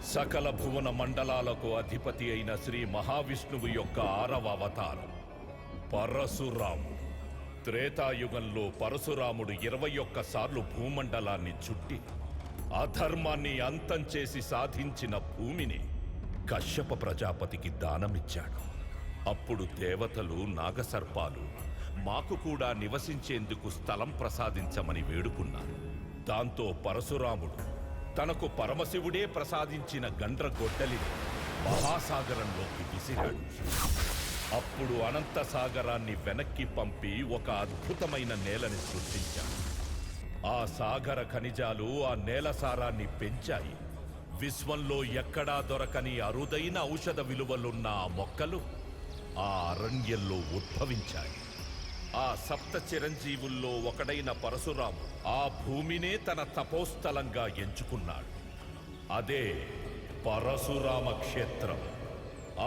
సకల భువన మండలాలకు అధిపతి అయిన శ్రీ మహావిష్ణువు యొక్క 6వ అవతారం పరశురాముడు. త్రేతాయుగంలో పరశురాముడు 21 సార్లు భూమండలాన్ని చుట్టి అధర్మాన్ని అంతం చేసి సాధించిన భూమిని కశ్యప ప్రజాపతికి దానమిచ్చాడు. అప్పుడు దేవతలు నాగసర్పాలు మాకు కూడా నివసించేందుకు స్థలం ప్రసాదించమని వేడుకున్నారు. దాంతో పరశురాముడు తనకు పరమశివుడే ప్రసాదించిన గండ్రగొడ్డలిని మహాసాగరంలోకి విసిరాడు. అప్పుడు అనంత సాగరాన్ని వెనక్కి పంపి ఒక అద్భుతమైన నేలని సృష్టించాడు. ఆ సాగర ఖనిజాలు ఆ నేల సారాన్ని పెంచాయి. విశ్వంలో ఎక్కడా దొరకని అరుదైన ఔషధ విలువలున్న ఆ మొక్కలు ఆ అరణ్యంలో ఉద్భవించాయి. ఆ సప్త చిరంజీవుల్లో ఒకడైన పరశురాము ఆ భూమినే తన తపోస్థలంగా ఎంచుకున్నాడు. అదే పరశురామ క్షేత్రం.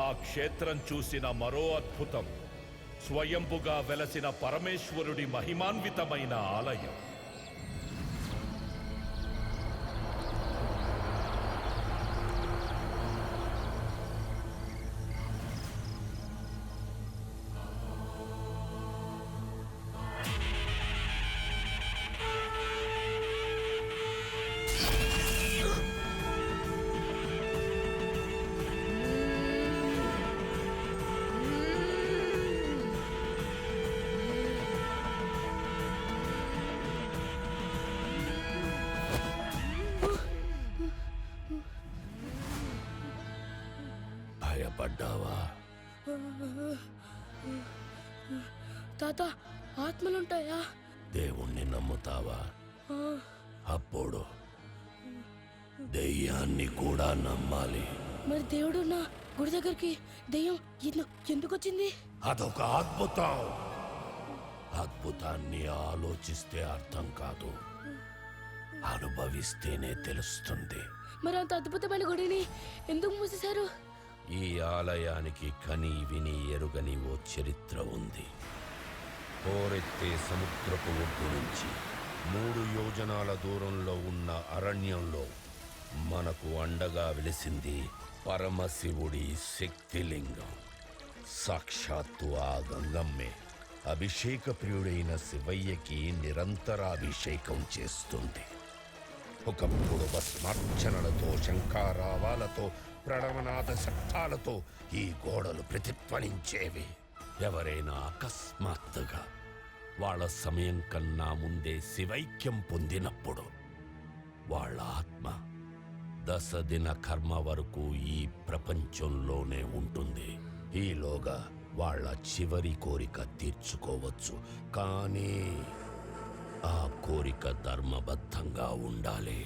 ఆ క్షేత్రం చూసిన మరో అద్భుతం స్వయంభుగా వెలసిన పరమేశ్వరుడి మహిమాన్వితమైన ఆలయం. భయపడ్డావా? తాత, ఆత్మలుంటాయా? దేవుణ్ణి నమ్ముతావా? అప్పుడు దెయ్యాన్ని కూడా నమ్మాలి. మరి దేవుడు నా గుడి దగ్గరికి దెయ్యం ఎందుకు వచ్చింది? అదొక అద్భుతం. అద్భుతాన్ని ఆలోచిస్తే అర్థం కాదు, అనుభవిస్తేనే తెలుస్తుంది. మరి అంత అద్భుతమైన గుడిని ఎందుకు మూసేశారు? ఈ ఆలయానికి కని విని ఎరుగని ఓ చరిత్ర ఉంది. పోరెత్తే సముద్రపు ఒడ్డు నుంచి 3 యోజనాల దూరంలో ఉన్న అరణ్యంలో మనకు అండగా వెలిసింది పరమశివుడి శక్తిలింగం. సాక్షాత్తు ఆ గంగమ్మే అభిషేక ప్రియుడైన శివయ్యకి నిరంతరాభిషేకం చేస్తుంది. ఒకప్పుడు భస్మార్చనలతో, శంఖారావాలతో, ప్రణవనాద శబ్దాలతో ఈ గోడలు ప్రతిధ్వనించేవి. ఎవరైనా అకస్మాత్తుగా వాళ్ళ సమయం కన్నా ముందే శివైక్యం పొందినప్పుడు వాళ్ళ ఆత్మ 10 దిన కర్మ వరకు ఈ ప్రపంచంలోనే ఉంటుంది. ఈలోగా వాళ్ళ చివరి కోరిక తీర్చుకోవచ్చు. కానీ ఆ కోరిక ధర్మబద్ధంగా ఉండాలి.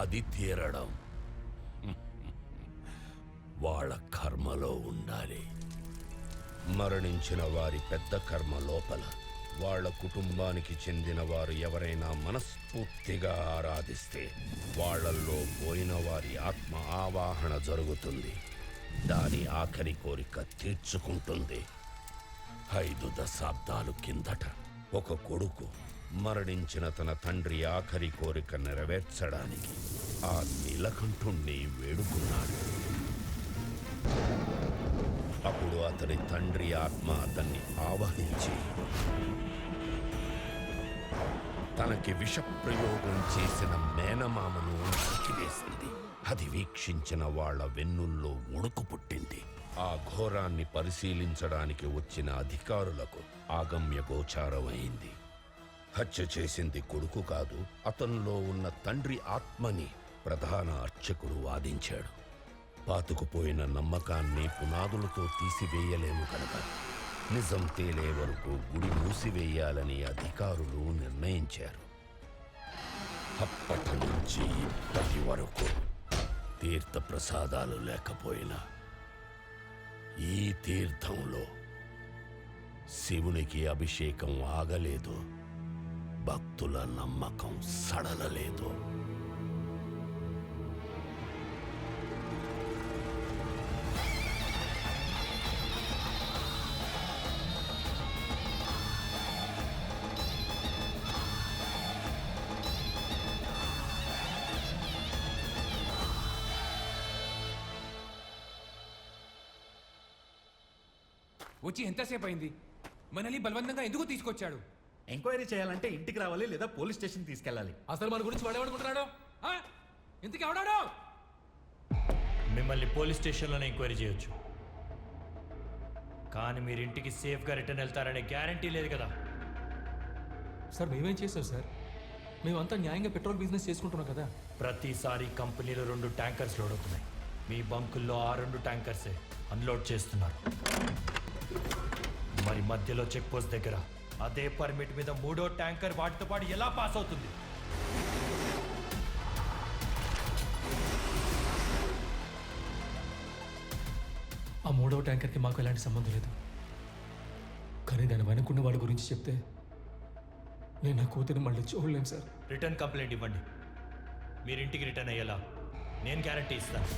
అది తీరడం వాళ్ళ కర్మలో ఉండాలి. మరణించిన వారి పెద్ద కర్మ లోపల వాళ్ళ కుటుంబానికి చెందిన వారు ఎవరైనా మనస్ఫూర్తిగా ఆరాధిస్తే వాళ్ళల్లో పోయిన వారి ఆత్మ ఆవాహన జరుగుతుంది. దాని ఆఖరి కోరిక తీర్చుకుంటుంది. 5 దశాబ్దాలు కిందట ఒక కొడుకు మరణించిన తన తండ్రి ఆఖరి కోరిక నెరవేర్చడానికి ఆ నీలకంఠుణ్ణి వేడుకున్నాడు. అప్పుడు అతడి తండ్రి ఆత్మ అతన్ని ఆవహించి తనకి విషప్రయోగం చేసిన మేనమామను నరికివేసింది. అది వీక్షించిన వాళ్ల వెన్నుల్లో వణుకు పుట్టింది. ఆ ఘోరాన్ని పరిశీలించడానికి వచ్చిన అధికారులకు ఆగమ్య గోచారమైంది. హత్య చేసింది కొడుకు కాదు, అతనిలో ఉన్న తండ్రి ఆత్మని ప్రధాన అర్చకుడు వాదించాడు. పాతుకుపోయిన నమ్మకాన్ని పునాదులతో తీసివేయలేము కనుక నిజం తేలే వరకు గుడి మూసివేయాలని అధికారులు నిర్ణయించారు. అప్పటి నుంచి ఇప్పటి వరకు తీర్థ ప్రసాదాలు లేకపోయినా ఈ తీర్థంలో శివునికి అభిషేకం ఆగలేదు, భక్తుల నమ్మకం సడలలేదు. వచ్చి ఎంతసేపు అయింది? మనల్ని బలవంతంగా ఎందుకు తీసుకొచ్చాడు? ఎంక్వైరీ చేయాలంటే ఇంటికి రావాలి లేదా పోలీస్ స్టేషన్ తీసుకెళ్ళాలి. అసలు మన గురించి వాడేమనుకుంటున్నాడు? ఇంతకీ ఎవడాడు? మిమ్మల్ని పోలీస్ స్టేషన్లోనే ఎంక్వైరీ చేయొచ్చు, కానీ మీరు ఇంటికి సేఫ్గా రిటర్న్ వెళ్తారనే గ్యారంటీ లేదు కదా. సార్ మేమేం చేసాం సార్? మేమంతా న్యాయంగా పెట్రోల్ బిజినెస్ చేసుకుంటున్నాం కదా. ప్రతిసారి కంపెనీలో 2 ట్యాంకర్స్ లోడ్ అవుతున్నాయి. మీ బంకుల్లో ఆ 2 ట్యాంకర్సే అన్లోడ్ చేస్తున్నారు. మరి మధ్యలో చెక్ పోస్ట్ దగ్గర అదే పర్మిట్ మీద 3వ ట్యాంకర్ వాటితో పాటు ఎలా పాస్ అవుతుంది? ఆ 3వ ట్యాంకర్కి మాకు ఎలాంటి సంబంధం లేదు. కానీ దాని వెనుకున్న వాడి గురించి చెప్తే నేను నా కూతురిని మళ్ళీ చూడలేను సార్. రిటర్న్ కంప్లైంట్ ఇవ్వండి. మీరు ఇంటికి రిటర్న్ అయ్యేలా నేను గ్యారంటీ ఇస్తాను.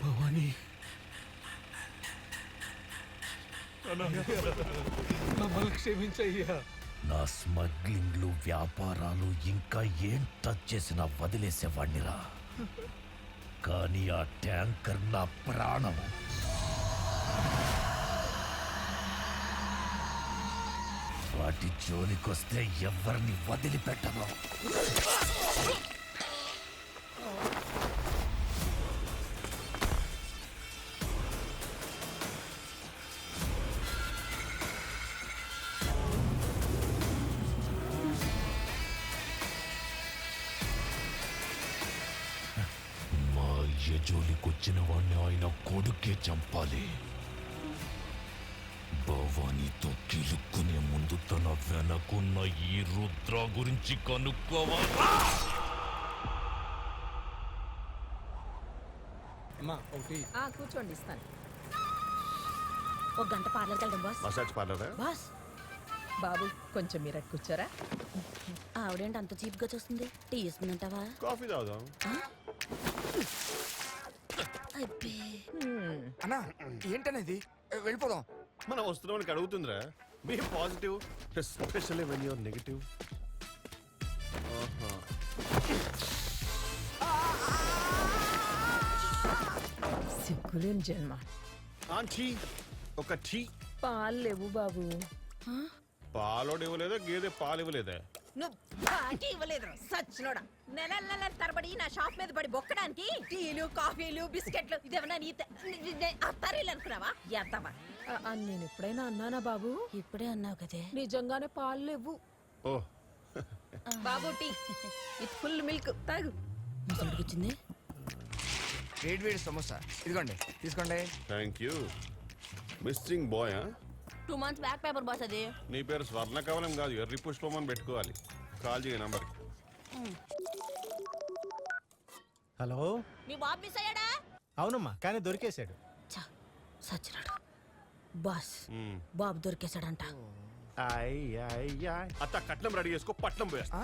భవానీ, మమ్మల్ని క్షమించయ్యా. నా స్మగ్లింగ్లు వ్యాపారాలు ఇంకా ఏం టచ్ చేసినా వదిలేసేవాణ్ణిరా. కానీ ఆ ట్యాంకర్ నా ప్రాణం. వాటి జోలికొస్తే ఎవరిని వదిలిపెట్టను. జోలికొచ్చిన వాడిని ఆయన కొడుకే చంపాలి. భవానీతో కిలుక్కునే ముందు తన వెనకున్న ఈ రుద్ర గురించి కనుక్కోవాలి. కూర్చోండి, ఇస్తాను. ఒక గంట పార్లర్కి వెళ్దాం బాస్. మసాజ్ పార్లరా? బాస్ బాబు కొంచెం మీరు అటు కూర్చోరా. ఆవిడేంటి అంత చీప్ గా చూస్తుంది? టీ ఇస్తుందంటావా? కాఫీ తాగుదాం. అబ్బే అన్నా ఏంటనేది? వెళ్ళిపోదాం. మనం వస్తున్నామని అడుగుతుందిరా. Be positive, especially when you're negative. సిగ్గులేని జన్మ. ఆంటీ ఒక టీ. పాలు లేవు బాబు. పాలోడు ఇవ్వలేదా? గేదె పాలు ఇవ్వలేదా? నువ్వు పాటి ఇవ్వలేదు సచ్చినోడా. నెల తరబడి నా షాప్ మీద పడి బొక్కడానికి టీలు, కాఫీలు, బిస్కెట్లు ఇదేమన్నా నీ అత్తారీలు అనుకున్నావా? ఎత్తవా? నేను ఎప్పుడైనా అన్నానా బాబు? ఇప్పుడే అన్నావు కదే. నిజంగానే పాలు లేవు. ఓ బాబు టీ విత్ ఫుల్ మిల్క్ తాగు. ముసలికి వచ్చింది. వేడి వేడి సమోసా ఇదిగోండి, తీసుకోండి. Thank you. Missing boy. 2 months back paper boss అది. నీ పేరు స్వర్ణ కవలం కాదు, ఎర్రి పుష్పమని పెట్టుకోవాలి. కాల్ చేయ నంబర్. హలో, మీ బాబు మిస్ అయ్యాడా? అవునమ్మా, కానీ దొరికేశాడు. చా సచ్చినాడు. బాస్ బాబు దొరికేశాడంట. అత్త కట్నం రెడీ చేసుకో, పట్నం పోయేస్తా.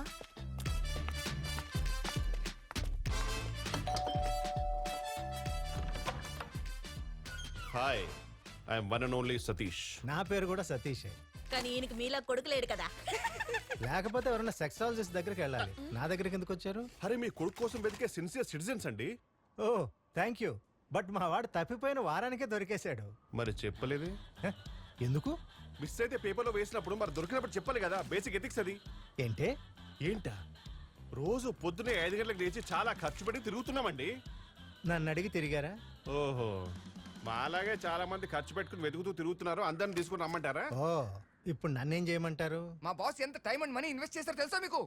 Hi, I'm one and only Satish. నా పేరు కూడా సతీషే. కానీ ఈయనకి మీలా కొడుకు లేడు కదా. లేకపోతే ఎవరైనా సెక్సాలజిస్ట్ దగ్గరికి వెళ్ళాలి. నా దగ్గరికి ఎందుకు వచ్చారు? అరే మీ కొడుకు కోసం వెతికే సిన్సియర్ సిటిజన్స్ అండి. ఓ థ్యాంక్ యూ. బట్ మా వాడు తప్పిపోయిన వారానికే దొరికేశాడు. మరి చెప్పలేదే? హ, ఎందుకు? మిస్ అయితే పేపర్లో వేసినప్పుడు మరి దొరికినప్పుడు చెప్పాలి కదా. బేసిక్ ఎథిక్స్ అది. ఏంటే? ఏంటా? రోజు పొద్దునే 5 గంటలకు లేచి చాలా ఖర్చు పెట్టి తిరుగుతున్నామండి. నన్ను అడిగి తిరిగారా? ఓహో, మాలాగే చాలా మంది ఖర్చు పెట్టుకుని వెతుకుతూ తిరుగుతున్నారు. అందరిని తీసుకుని రమ్మంటారా? ఓ, ఇప్పుడు నన్నేం చేయమంటారు? మా బాస్ ఎంత టైం అండ్ మనీ ఇన్వెస్ట్ చేస్తారో తెలుసా మీకు?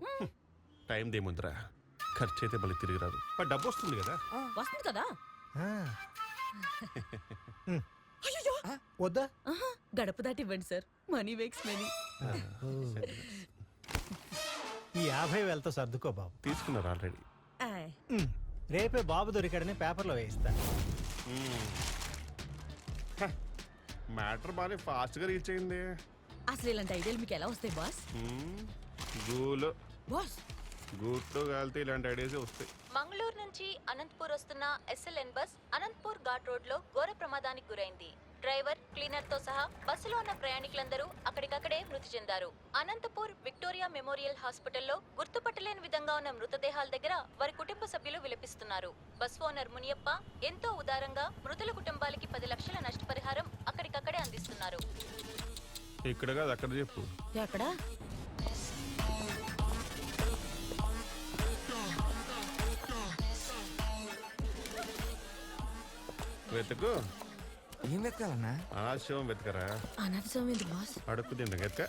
టైం దేముందిరా, ఖర్చు అయితే మళ్ళీ తిరిగి రాదు. బట్ డబ్బు వస్తుంది కదా. వస్తుంది కదా. ఆ. వద్దా? గడప దాటి ఇవ్వండి సార్. Money wakes money. ఈ 50,000తో సర్దుకో బాబు. తీసుకున్నారు ఆల్రెడీ. ఆయ్. రేపే బాబు దొరికాడని పేపర్లో వేయిస్తా. మ్యాటర్ బాగా ఫాస్ట్గా రీచ్ అయింది. అసలు ఇలాంటి ఐడియాలు మీకు ఎలా వస్తాయి బాస్? గూలో బాస్ గూట్లో కాలితే ఇలాంటి ఐడియాసే వస్తాయి. మంగళూరు నుంచి అనంతపూర్ వస్తున్న SLN bus Anantapur ghat road లో ఘోర ప్రమాదానికి గురైంది. డ్రైవర్, క్లీనర్ తో సహా బస్సులో ఉన్న ప్రయాణికులందరూ అక్కడికక్కడే మృతి చెందారు. అనంతపూర్ విక్టోరియా మెమోరియల్ హాస్పిటల్లో గుర్తుపట్టలేని విధంగా ఉన్న మృతదేహాల దగ్గర వారి కుటుంబ సభ్యులు విలపిస్తున్నారు. బస్ ఓనర్ మునియప్ప ఎంతో ఉదారంగా మృతుల కుటుంబాలకి 10 లక్షల నష్టపరిహారం అక్కడికక్కడే అందిస్తున్నారు. ఇక్కడ కాదు అక్కడ చెప్పు. ఎక్కడ? వెతుకు. ఏం వెతకాలన్నా? అనాశం వెతకరా. అనాథసం ఏంటి బాస్? అడుక్కు తిండ వెతక.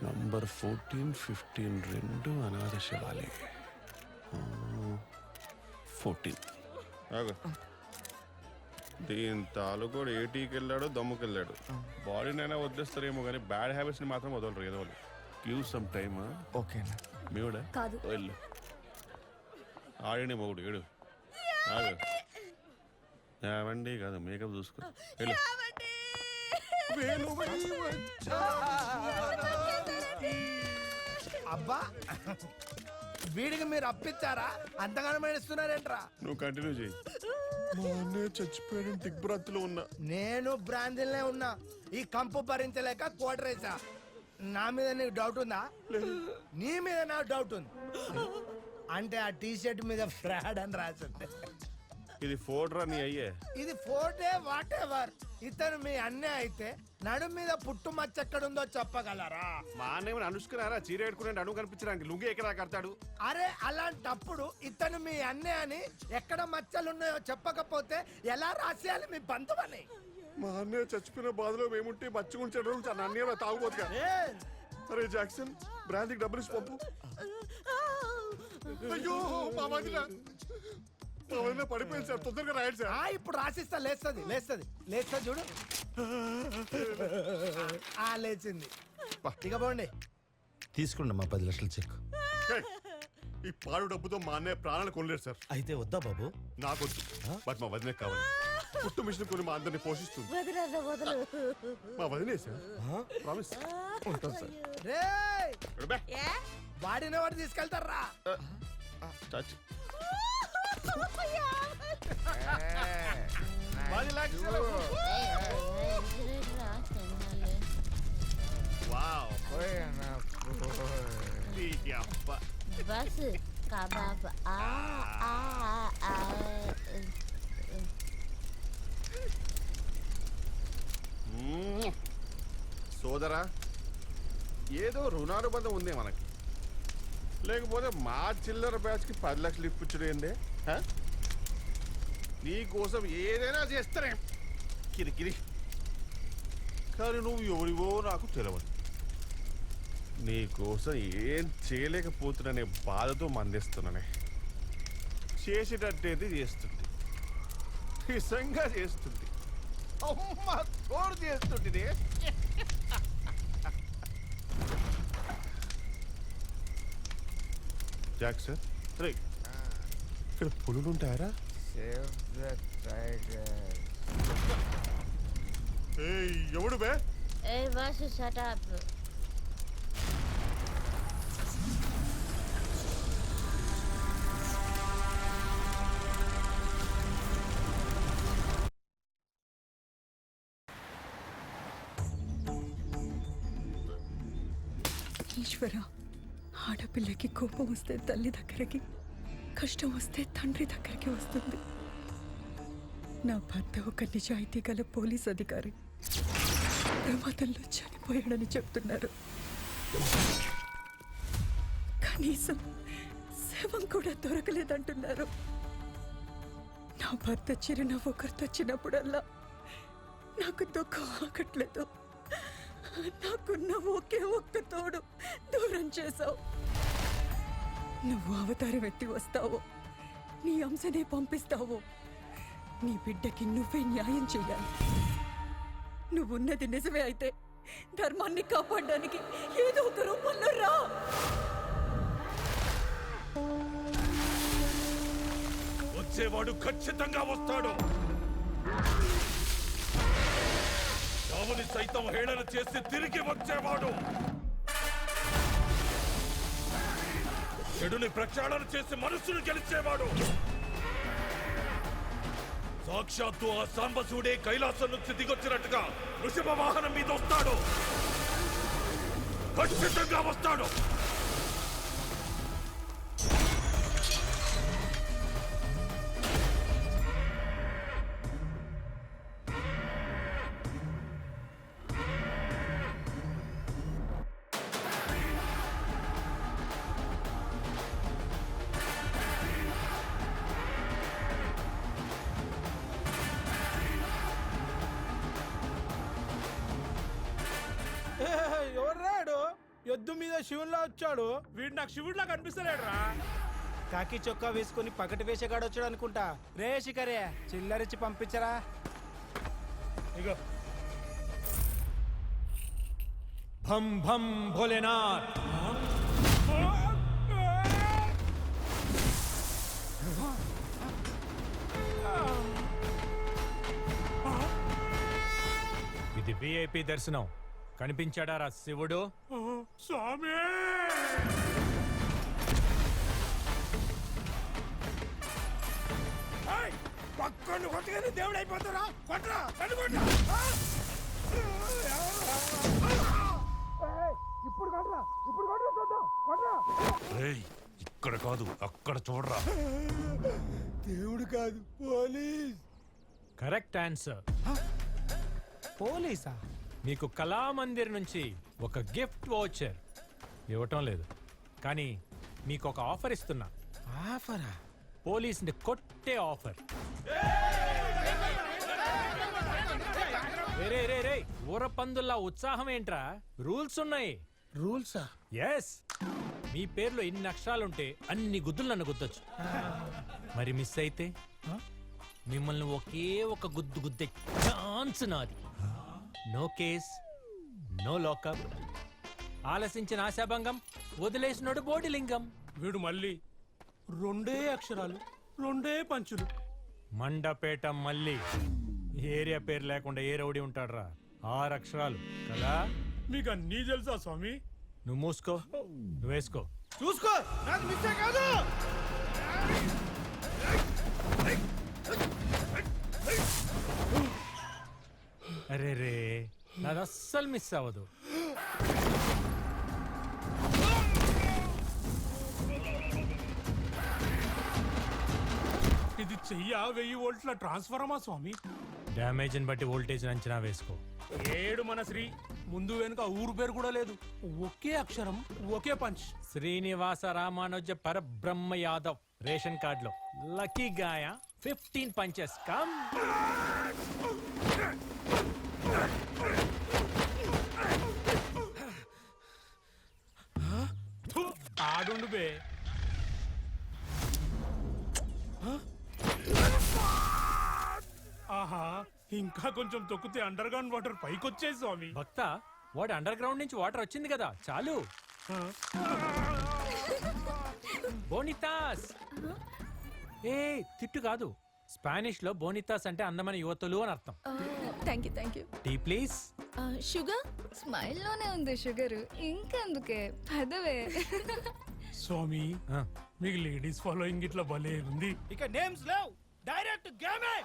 నంబర్ 14, 15 రెండు అనాథ శవాలే. 14 దీని తాలూకోడు ఏటీకి వెళ్ళాడు, దమ్ముకి వెళ్ళాడు. బాడీనైనా వదిలేస్తారేమో కానీ బ్యాడ్ హ్యాబిట్స్ని మాత్రం వదలరు ఏదో వాళ్ళు. Give some time. ఓకేనా? మీవుడా కాదు. వెళ్ళు. ఆడిని మొగుడు ఏడు. ఆగు. ఏమండి కాదు మేకప్ చూసుకో. వెళ్ళు. అబ్బా వీడికి మీరు అప్పిచ్చారా? అంతగానో మేడుస్తున్నారేంట్రా? నువ్వు కంటిన్యూ చేయి. మా అన్నయ్య చచ్చిపోయాడు, దిగ్భ్రాంతిలో ఉన్నా. నేను బ్రాంతిలోనే ఉన్నా. ఈ కంపు భరించలేక కోటరేసా. నా మీద నీకు డౌట్ ఉందా? నీ మీద నాకు డౌట్ ఉంది. అంటే ఆ టీ షర్ట్ మీద ఫ్రాడ్ అని రాసింది. ఇది ఫోడ్రా నీ అయ్యే. ఇది ఫోర్డే వాట్ ఎవర్. ఇతను మీ అన్నయ్య అయితే నడు మీద పుట్టు మచ్చ ఎక్కడుందో చెప్పగలరా? మా అన్నయ్య అనుష్కరారా చీర పెట్టుకునే అడుగు కనిపించడానికి లుంగి ఎక్కడ కడతాడు? అరే అలాంటప్పుడు ఇతను మీ అన్నయ్య అని ఎక్కడ మచ్చలున్నాయో చెప్పకపోతే ఎలా రాసేయాలి మీ బంధువని? మా అన్నయ్య చచ్చిపోయిన బాధలో మేముంటే మచ్చుకుంటాడు. అన్నయ్య తాగుపోతుగా. అరే జాక్సన్, బ్రాంతికి డబ్బులు ఇచ్చి పంపు. అయ్యో మా వదిన పడిపోయింది సార్, తొందరగా రాయండి సార్. ఇప్పుడు రాసిస్తా. లేస్తుంది చూడు. లేచింది. ఇక పోండి. తీసుకోండి మా 10 లక్షల చెక్. ఈ పాడు డబ్బుతో మా అన్నయ్య ప్రాణాలు కొనలేడు సార్. అయితే వద్దా బాబు? నాకొద్దు, బట్ మా వదినే కావాలి. పుట్టు మిషన్ కొని మా అందరిని పోషిస్తుంది. మా వదినే సార్. ప్రామిస్. ఉంటాను సార్. వాడిన వాడు తీసుకెళ్తారా? టచ్. 10 లక్షలు. వావ్. Bus kebab. సోదరా, ఏదో రుణానుబంధం ఉందే మనకి. లేకపోతే మా చిల్లర బ్యాచ్కి 10 లక్షలు ఇప్పించడం ఏందే? నీ కోసం ఏదైనా చేస్తానే కిరికిరి. కానీ నువ్వు ఎవరివో నాకు తెలియదు. నీ కోసం ఏం చేయలేకపోతున్నానే బాధతో మందిస్తున్నానే. చేసేటట్టయితే చేస్తుంది, నిజంగా చేస్తుంది. అమ్మ తోడు చేస్తుంది. జాక్సన్, రే ఇక్కడ పులులు ఉంటాయరా? ఎవడు బే? బస్ షట్ అప్. ఈశ్వర, ఆడపిల్లకి కోపం వస్తే తల్లి దగ్గరికి, కష్టం వస్తే తండ్రి దగ్గరికి వస్తుంది. నా భర్త ఒక నిజాయితీ గల పోలీస్ అధికారి. ప్రమాదంలో చనిపోయాడని చెప్తున్నారు. కనీసం శవం కూడా దొరకలేదంటున్నారు. నా భర్త చిరునవ్వు గుర్తొచ్చినప్పుడల్లా నాకు దుఃఖం ఆగట్లేదు. నాకున్న ఒకే ఒక్క తోడు దూరం చేశావు. నువ్వు అవతారం ఎత్తి వస్తావో, నీ అంశనే పంపిస్తావో, నీ బిడ్డకి నువ్వే న్యాయం చేయాలి. నువ్వున్నది నిజమే అయితే ధర్మాన్ని కాపాడడానికి ఏదో ఒక రూపంలో రా. వచ్చేవాడు ఖచ్చితంగా వస్తాడు. చావుని సైతం హేళన చేసి తిరిగి వచ్చేవాడు. చెడుని ప్రక్షాళన చేసి మనస్సును గెలిచేవాడు. సాక్షాత్తు ఆ సాంబశివుడే కైలాసం నుంచి దిగొచ్చినట్టుగా వృషభ వాహనం మీద వస్తాడు. ఖచ్చితంగా వస్తాడు. ఎవర్రాడు ఎద్దు మీద శివునిలా వచ్చాడు. వీడు నాకు శివుడిలా కనిపిస్తలేడు రా. కాకి చొక్కా వేసుకుని పకటి వేషగాడు వచ్చాడు అనుకుంటా. రే శిఖరే చిల్లరిచ్చి పంపించరా. ఇగో భం భం భోలేనాథ్. ఇది విఐపి దర్శనం. కనిపించాడా రా శివుడు? స్వామి పక్కను కొట్టగానే దేవుడు అయిపోతారా. కొట్టరా కనుకుంటా. ఇప్పుడు కొట్టరా, ఇప్పుడు కొట్టరా, చూద్దాం. కొట్టరా. ఇక్కడ కాదు అక్కడ చూడరా. దేవుడు కాదు పోలీస్. Correct answer. పోలీసా? మీకు కళామందిర్ నుంచి ఒక గిఫ్ట్ వోచర్ ఇవ్వటం లేదు, కానీ మీకు ఒక ఆఫర్ ఇస్తున్నా. ఆఫరా? పోలీసుని కొట్టే ఆఫర్. రే రే రే, ఊర పందుల్లా ఉత్సాహం ఏంట్రా? రూల్స్ ఉన్నాయి. రూల్సా? ఎస్. మీ పేర్లో ఎన్ని అక్షరాలుంటే అన్ని గుద్దులు నన్ను గుద్దొచ్చు. మరి మిస్ అయితే మిమ్మల్ని ఒకే ఒక గుద్దు గుద్దే ఛాన్స్ నాది. No case, no lockup. ఆలసించిన ఆశాభంగం, వదిలేసినోడు బోడిలింగం. వీడు మళ్ళీ రెండే అక్షరాలు, రెండే పంచులు. మండపేట మళ్ళీ. ఏరియా పేరు లేకుండా ఏ రౌడీ ఉంటాడ్రా? 6 అక్షరాలు కదా. మీకు అన్నీ తెలుసా స్వామి? నువ్వు మూసుకో, నువ్వు వేసుకో. చూసుకో, నాకు మిస్సే కాదు. అరే రే, నాది అస్సలు మిస్ అవ్వదు. ఇది చెయ్య 1000 వోల్ట్ల ట్రాన్స్ఫార్మా స్వామి. డ్యామేజ్ని బట్టి వోల్టేజ్ అంచనా వేసుకో. ఏడు మన శ్రీ, ముందు వెనుక ఊరు పేరు కూడా లేదు. ఒకే అక్షరం, ఒకే పంచ్. శ్రీనివాస రామానుజ పరబ్రహ్మ యాదవ్. రేషన్ కార్డులో లక్కీ గాయ 15 పంచెస్. కమ్. ఆడుండు బే. ఆహా, ఇంకా కొంచెం తొక్కితే అండర్ గ్రౌండ్ వాటర్ పైకి వచ్చేది స్వామి. భక్త, వాడు అండర్ గ్రౌండ్ నుంచి వాటర్ వచ్చింది కదా, చాలు. బోనితాస్. ఏ తిట్టు కాదు, స్పానిష్ లో బోనితాస్ అంటే అందమైన యువతులు అని అర్థం. Thank you. Tea please. Sugar? Smile లోనే ఉంది షుగర్, ఇంకెందుకే పదవే. స్వామి, మీకు లేడీస్ ఫాలోయింగ్ ఇట్లా భలే ఉంది. ఇక నేమ్స్ లేవు, డైరెక్ట్ గేమే.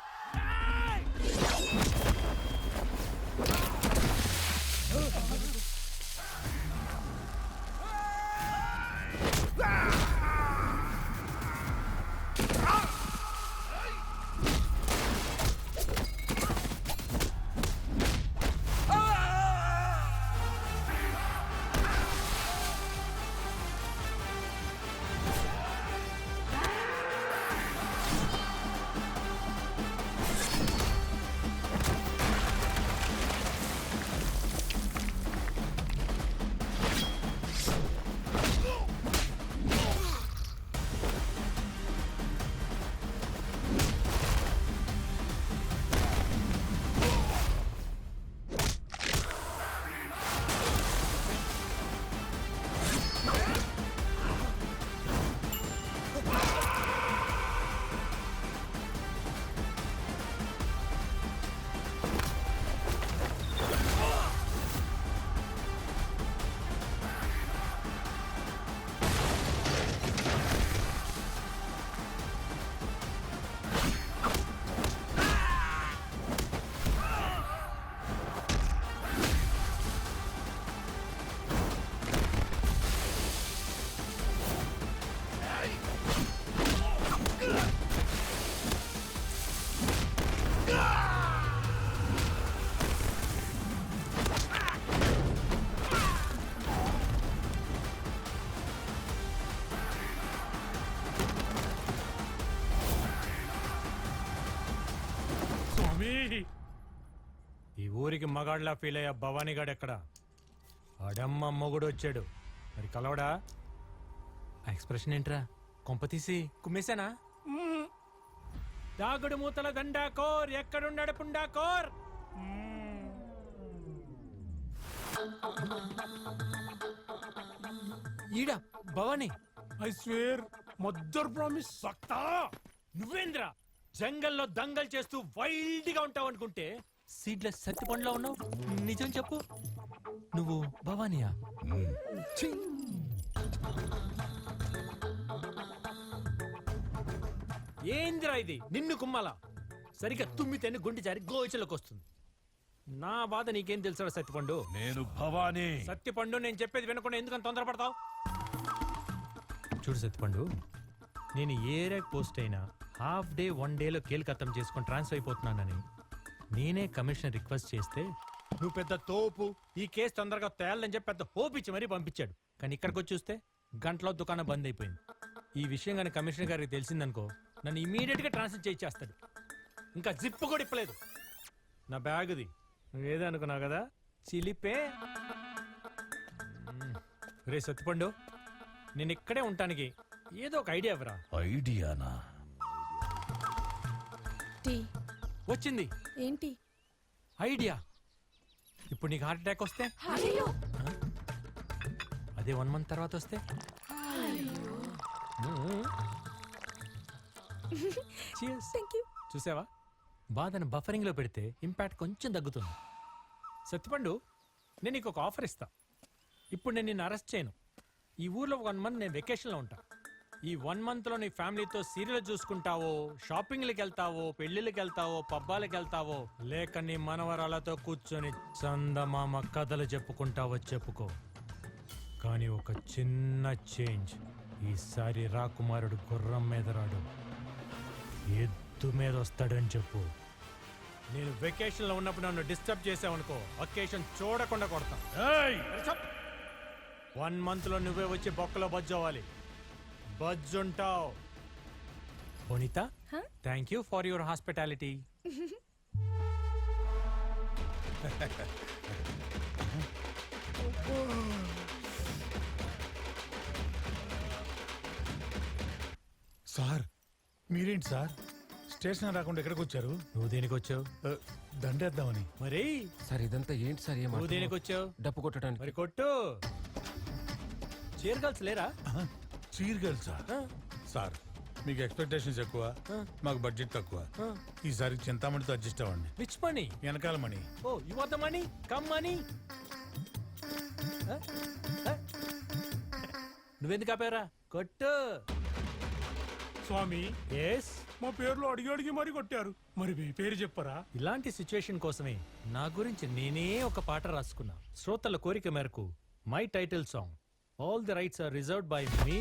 ఈ ఊరికి మగాళ్ళ ఫీల్ అయ్యా భవానీగాడు ఎక్కడ? ఆడమ్మ మొగుడు వచ్చాడు, మరి కలవడా? ఆ ఎక్స్ప్రెషన్ ఏంట్రా? కొంపతీసి కుమ్మేశానా? దాగుడు మూతల దండాకోర్, ఎక్కడున్నాడు పుండాకోర్? ఈడా Bhavani. I swear mother promise. సక్తా నువ్వేంద్ర జంగల్లో దంగల్ చేస్తూ వైల్డ్ గా ఉంటావు అనుకుంటే సీడ్లెస్ సత్తి పండ్లో ఉన్నావు. నిజం చెప్పు, నువ్వు భవానీయా? ఛీ! ఏంద్రా ఇది? నిన్ను కుమ్మాలా? సరిగ్గా తుమ్మితేనే గుండె జారి గోచలోకి వస్తుంది. నా బాధ నీకేం తెలుసా సత్తిపండు? నేను భవానీ. సత్తిపండు, నేను చెప్పేది వినకుండా ఎందుకని తొందరపడతావు? చూడు సత్తిపండు, నేను ఏ ర్యాక్ పోస్ట్ అయినా హాఫ్ డే 1 డేలో కేల్కత్తం చేసుకొని ట్రాన్స్ఫర్ అయిపోతున్నానని నేనే కమిషనర్ రిక్వెస్ట్ చేస్తే నువ్వు పెద్ద తోపు, ఈ కేసు తొందరగా తేలని చెప్పి పెద్ద హోప్ ఇచ్చి మరీ పంపించాడు. కానీ ఇక్కడికి వచ్చి చూస్తే గంటలో దుకాణం బంద్ అయిపోయింది. ఈ విషయం కానీ కమిషనర్ గారికి తెలిసిందనుకో నన్ను ఇమీడియట్ గా ట్రాన్స్ఫర్ చేయించేస్తాడు. ఇంకా జిప్పు కూడా ఇప్పలేదు. నా బ్యాగ్ది నువ్వేదో అనుకున్నావు కదా, చిలిపే. రే సత్తిపండు, నేను ఇక్కడే ఉంటానికి ఏదో ఒక ఐడియా ఇవ్వరా? ఐడియానా? టీ వచ్చింది ఏంటి ఐడియా. ఇప్పుడు నీకు హార్ట్ అటాక్ వస్తే, అదే 1 మంత్ తర్వాత వస్తే, Cheers. చూసావా, బాధను బఫరింగ్ లో పెడితే ఇంపాక్ట్ కొంచెం తగ్గుతుంది. సత్తిపండు, నేను నీకు ఒక ఆఫర్ ఇస్తా. ఇప్పుడు నేను నిన్ను అరెస్ట్ చేయను. ఈ ఊర్లో 1 మంత్ నేను వెకేషన్లో ఉంటా. ఈ 1 మంత్లో నీ ఫ్యామిలీతో సీరియల్ చూసుకుంటావో, షాపింగ్లకు వెళ్తావో, పెళ్లిళ్ళకి వెళ్తావో, పబ్బాలకు వెళ్తావో, లేక నీ మనవరాలతో కూర్చొని చందమామ కథలు చెప్పుకుంటావో చెప్పుకో. కానీ ఒక చిన్న చేంజ్. ఈసారి రాకుమారుడు గుర్రం మీద రాడు, ఎద్దు మీద వస్తాడని చెప్పు. నేను వెకేషన్లో ఉన్నప్పుడు నన్ను డిస్టర్బ్ చేసావనుకో, వెకేషన్ చూడకుండా కొడతా. 1 మంత్లో నువ్వే వచ్చి బొక్కలో బజ్జవ్వాలి. బజ్జుంటావు. Vanitha, thank you for your hospitality. Sir మీరేంటి సార్ స్టేషన్ రాకుండా ఎక్కడికి వచ్చారు? నువ్వు దేనికి వచ్చావు? దండేద్దామని. మరి సార్ ఇదంతా ఏంటి సార్? నువ్వు దేనికి వచ్చావు? డప్పు కొట్టడానికి. మరి కొట్టు. చీర్ గర్ల్స్ లేరా? Cheer girl sir. సార్ మీకు ఎక్స్పెక్టేషన్స్ ఎక్కువ, మాకు బడ్జెట్ తక్కువ. ఈసారి చింతామణితో అడ్జస్ట్ అవ్వండి. Which money? వెనకాల money. Oh you want the money? Come money. నువ్వెందుకు ఆపారా? కొట్టు. స్వామి, ఎస్, మా పేర్లు అడిగి అడిగి మరీ కొట్టారు. మరి మీ పేరు చెప్పరా? ఇలాంటి సిచ్యుయేషన్ కోసమే నా గురించి నేనే ఒక పాట రాసుకున్నా. శ్రోతల కోరిక మేరకు my title song, all the rights are reserved by me.